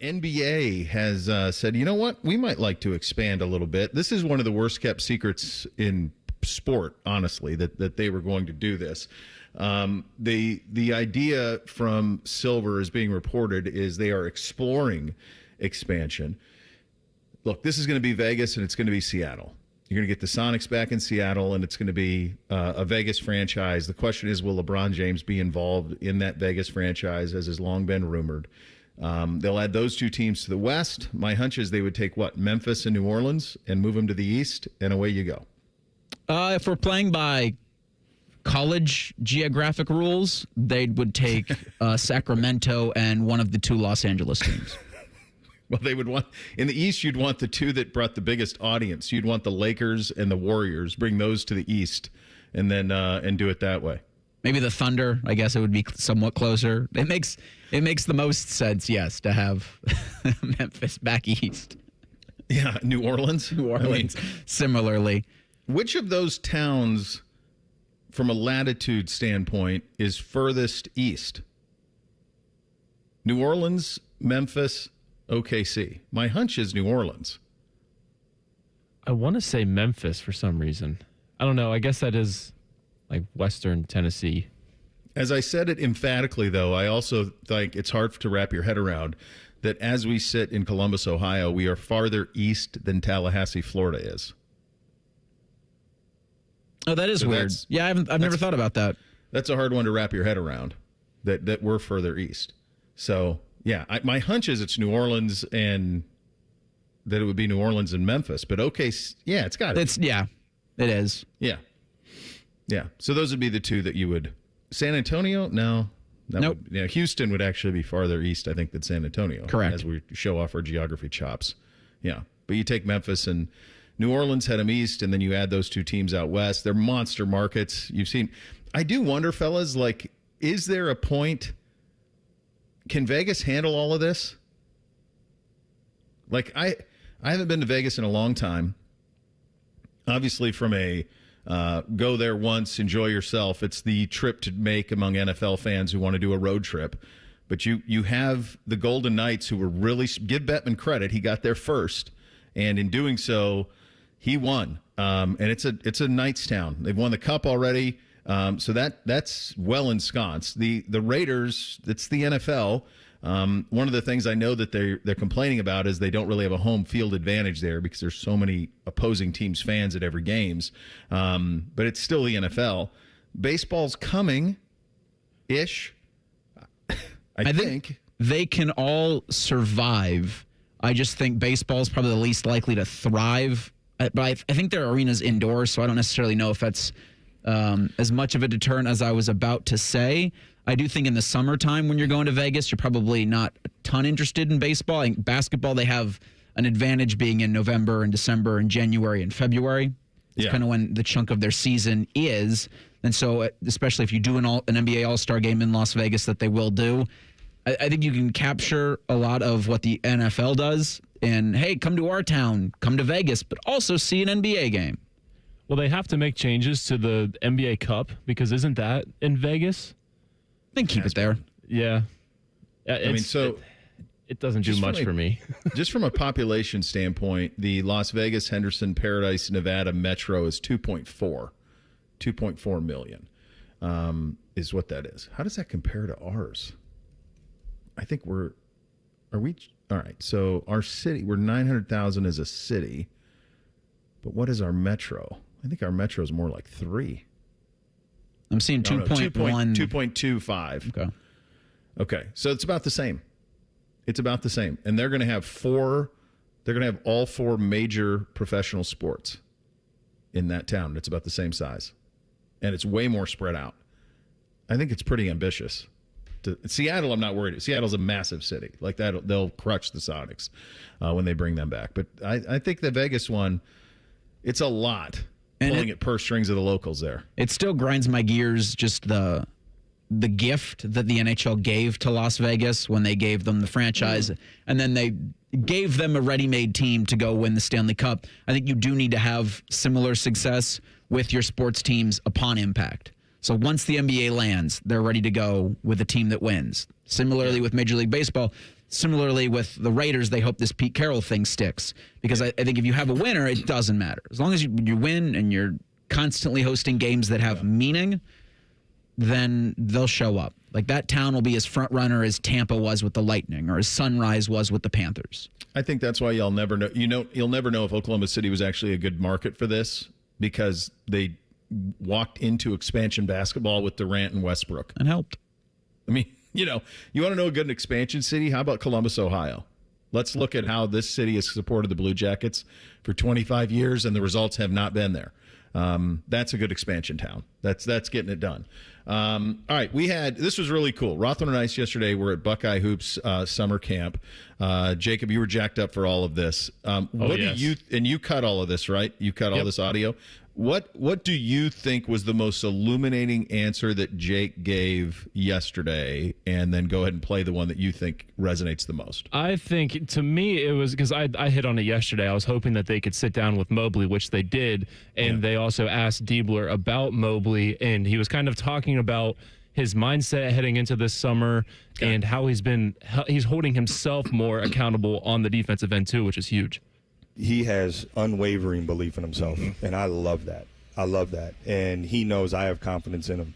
NBA has said, you know what? We might like to expand a little bit. This is one of the worst kept secrets in sport, honestly, that they were going to do this. The idea from Silver is being reported is they are exploring expansion. Look, this is going to be Vegas and it's going to be Seattle. You're going to get the Sonics back in Seattle, and it's going to be a Vegas franchise. The question is, will LeBron James be involved in that Vegas franchise, as has long been rumored? They'll add those two teams to the West. My hunch is they would take, Memphis and New Orleans and move them to the East, and away you go. If we're playing by college geographic rules, they would take Sacramento and one of the two Los Angeles teams. Well, they would want in the East. You'd want the two that brought the biggest audience. You'd want the Lakers and the Warriors. Bring those to the East, and then and do it that way. Maybe the Thunder. I guess it would be somewhat closer. It makes the most sense, yes, to have Memphis back east. Yeah, New Orleans. Similarly. Which of those towns, from a latitude standpoint, is furthest east? New Orleans, Memphis, OKC. My hunch is New Orleans. I want to say Memphis for some reason. I don't know. I guess that is like Western Tennessee. As I said it emphatically, though, I also think it's hard to wrap your head around that as we sit in Columbus, Ohio, we are farther east than Tallahassee, Florida is. Oh, that is weird. Yeah, I've never thought about that. That's a hard one to wrap your head around, that we're further east. So, yeah, my hunch is it's New Orleans and that it would be New Orleans and Memphis. But okay, yeah, it's got it. Yeah, it is. Yeah. Yeah. So those would be the two that you would. San Antonio? No. Nope. Houston would actually be farther east, I think, than San Antonio. Correct. As we show off our geography chops. Yeah. But you take Memphis and New Orleans, head them east, and then you add those two teams out west. They're monster markets. You've seen. I do wonder, fellas, is there a point? Can Vegas handle all of this? I haven't been to Vegas in a long time. Obviously, from a go there once, enjoy yourself. It's the trip to make among NFL fans who want to do a road trip. But you have the Golden Knights who were really, give Bettman credit, he got there first. And in doing so, he won. And it's a Knights town. They've won the Cup already. So that's well ensconced. The Raiders, it's the NFL. One of the things I know that they're complaining about is they don't really have a home field advantage there because there's so many opposing teams' fans at every games. But it's still the NFL. Baseball's coming-ish. I think they can all survive. I just think baseball is probably the least likely to thrive. But I think their arena's indoors, so I don't necessarily know if that's as much of a deterrent as I was about to say. I do think in the summertime when you're going to Vegas, you're probably not a ton interested in baseball. I think basketball, they have an advantage being in November and December and January and February. It's kind of when the chunk of their season is. And so, especially if you do an NBA All-Star game in Las Vegas that they will do, I think you can capture a lot of what the NFL does. And, hey, come to our town, come to Vegas, but also see an NBA game. Well, they have to make changes to the NBA Cup because isn't that in Vegas? Then keep it there. Yeah. It doesn't do much for me. Just from a population standpoint, the Las Vegas, Henderson, Paradise, Nevada metro is 2.4 million is what that is. How does that compare to ours? I think all right, so our city, we're 900,000 as a city, but what is our metro? I think our metro is more like 3. I'm seeing 2.1. 2.25. Okay, so it's about the same. It's about the same. And they're going to have all 4 major professional sports in that town. It's about the same size. And it's way more spread out. I think it's pretty ambitious. Seattle, I'm not worried. Seattle's a massive city. Like that, they'll crush the Sonics when they bring them back. But I think the Vegas one, it's a lot pulling at purse strings of the locals there. It still grinds my gears, just the gift that the NHL gave to Las Vegas when they gave them the franchise, and then they gave them a ready-made team to go win the Stanley Cup. I think you do need to have similar success with your sports teams upon impact. So once the NBA lands, they're ready to go with a team that wins. Similarly with Major League Baseball, Similarly with the Raiders, they hope this Pete Carroll thing sticks because I think if you have a winner, it doesn't matter. As long as you win and you're constantly hosting games that have meaning, then they'll show up. Like that town will be as front runner as Tampa was with the Lightning or as Sunrise was with the Panthers. I think that's why you'll never know. You'll never know if Oklahoma City was actually a good market for this because they walked into expansion basketball with Durant and Westbrook. And helped. I mean, you want to know a good expansion city? How about Columbus, Ohio? Let's look at how this city has supported the Blue Jackets for 25 years, and the results have not been there. That's a good expansion town. That's getting it done. All right, this was really cool. Rothman and I yesterday were at Buckeye Hoops summer camp. Jacob, you were jacked up for all of this. You cut all of this, right? You cut all this audio. What do you think was the most illuminating answer that Jake gave yesterday? And then go ahead and play the one that you think resonates the most. I think, to me, it was because I hit on it yesterday. I was hoping that they could sit down with Mobley, which they did. And they also asked Diebler about Mobley. And he was kind of talking about his mindset heading into this summer and how he's holding himself more accountable on the defensive end, too, which is huge. He has unwavering belief in himself, and I love that. And he knows I have confidence in him,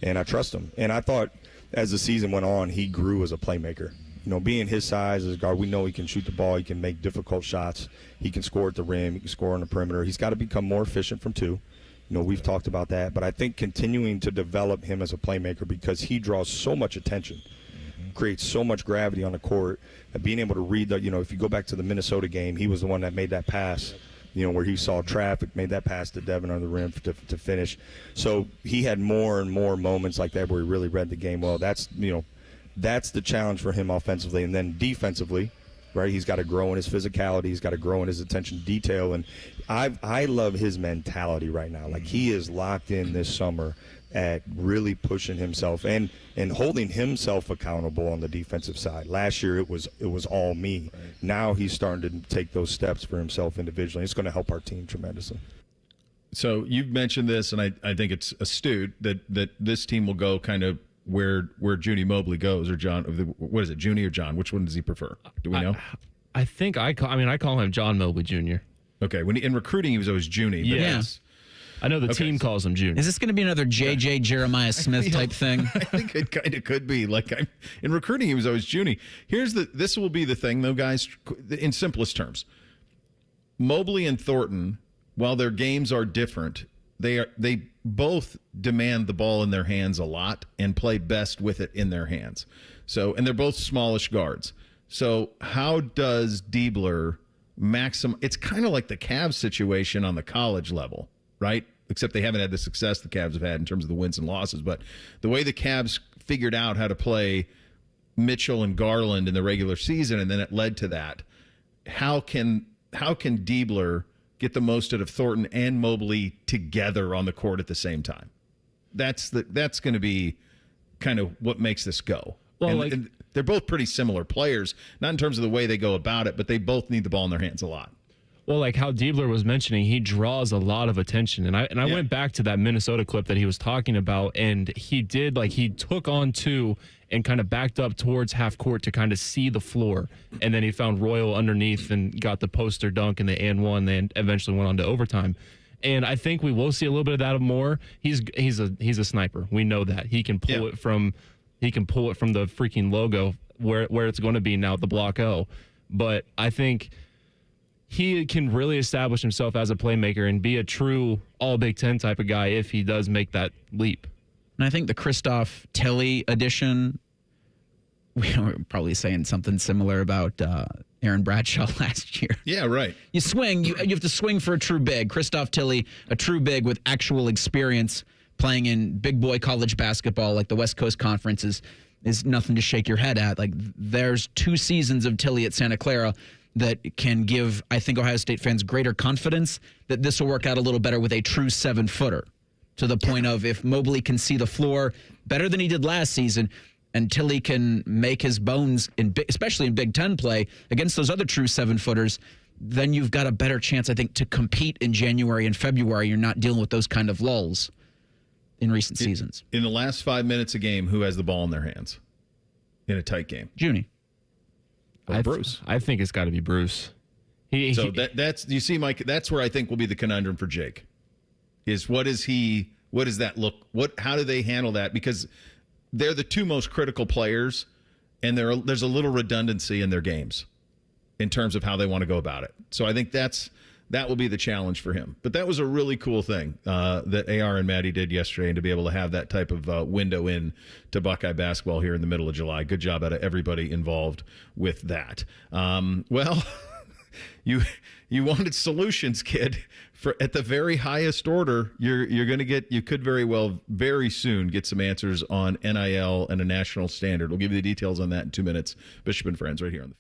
and I trust him. And I thought as the season went on, he grew as a playmaker. Being his size as a guard, we know he can shoot the ball. He can make difficult shots. He can score at the rim. He can score on the perimeter. He's got to become more efficient from two. We've talked about that. But I think continuing to develop him as a playmaker because he draws so much attention, creates so much gravity on the court, being able to read if you go back to the Minnesota game, he was the one that made that pass, where he saw traffic, made that pass to Devin on the rim to finish. So he had more and more moments like that where he really read the game well. That's the challenge for him offensively. And then defensively, right, he's got to grow in his physicality. He's got to grow in his attention to detail. And I love his mentality right now. Like, he is locked in this summer at really pushing himself and holding himself accountable on the defensive side. Last year it was all me. Right. Now he's starting to take those steps for himself individually. It's going to help our team tremendously. So you've mentioned this, and I think it's astute that this team will go kind of where Juni Mobley goes, or John. What is it, Juni or John? Which one does he prefer? Do we know? I think I call him John Mobley Jr. Okay, when in recruiting he was always Juni. Yeah. I know the team calls him Junior. Is this going to be another J.J. Jeremiah Smith type thing? I think it kind of could be. Like, in recruiting, he was always Juni. This will be the thing, though, guys. In simplest terms, Mobley and Thornton, while their games are different, they both demand the ball in their hands a lot and play best with it in their hands. So, and they're both smallish guards. So, how does Diebler maximize? It's kind of like the Cavs situation on the college level, right? Except they haven't had the success the Cavs have had in terms of the wins and losses. But the way the Cavs figured out how to play Mitchell and Garland in the regular season, and then it led to that, how can Diebler get the most out of Thornton and Mobley together on the court at the same time? That's going to be kind of what makes this go. Well, and they're both pretty similar players, not in terms of the way they go about it, but they both need the ball in their hands a lot. Well, like how Diebler was mentioning, he draws a lot of attention. And I went back to that Minnesota clip that he was talking about, and he took on two and kind of backed up towards half court to kind of see the floor. And then he found Royal underneath and got the poster dunk and the and one. They eventually went on to overtime. And I think we will see a little bit of that more. He's a sniper. We know that. He can pull it from the freaking logo where it's going to be now, the block O. But I think he can really establish himself as a playmaker and be a true all Big Ten type of guy if he does make that leap. And I think the Kristof Tilly addition, we were probably saying something similar about Aaron Bradshaw last year. Yeah, right. You swing, you have to swing for a true big. Kristof Tilly, a true big with actual experience playing in big boy college basketball like the West Coast Conference is nothing to shake your head at. Like, there's 2 seasons of Tilly at Santa Clara that can give, I think, Ohio State fans greater confidence that this will work out a little better with a true 7-footer, to the point of if Mobley can see the floor better than he did last season and Tilly can make his bones, especially in Big Ten play, against those other true 7-footers, then you've got a better chance, I think, to compete in January and February. You're not dealing with those kind of lulls in recent seasons. In the last 5 minutes a game, who has the ball in their hands in a tight game? Juni. Bruce. I think it's got to be Bruce. That's you see, Mike. That's where I think will be the conundrum for Jake. Is what does that look? How do they handle that? Because they're the two most critical players, and there's a little redundancy in their games in terms of how they want to go about it. So I think that will be the challenge for him. But that was a really cool thing that AR and Maddie did yesterday, and to be able to have that type of window in to Buckeye basketball here in the middle of July. Good job out of everybody involved with that. Well, you wanted solutions, kid. At the very highest order, you're going to get. You could very soon get some answers on NIL and a national standard. We'll give you the details on that in 2 minutes. Bishop and Friends, right here on the.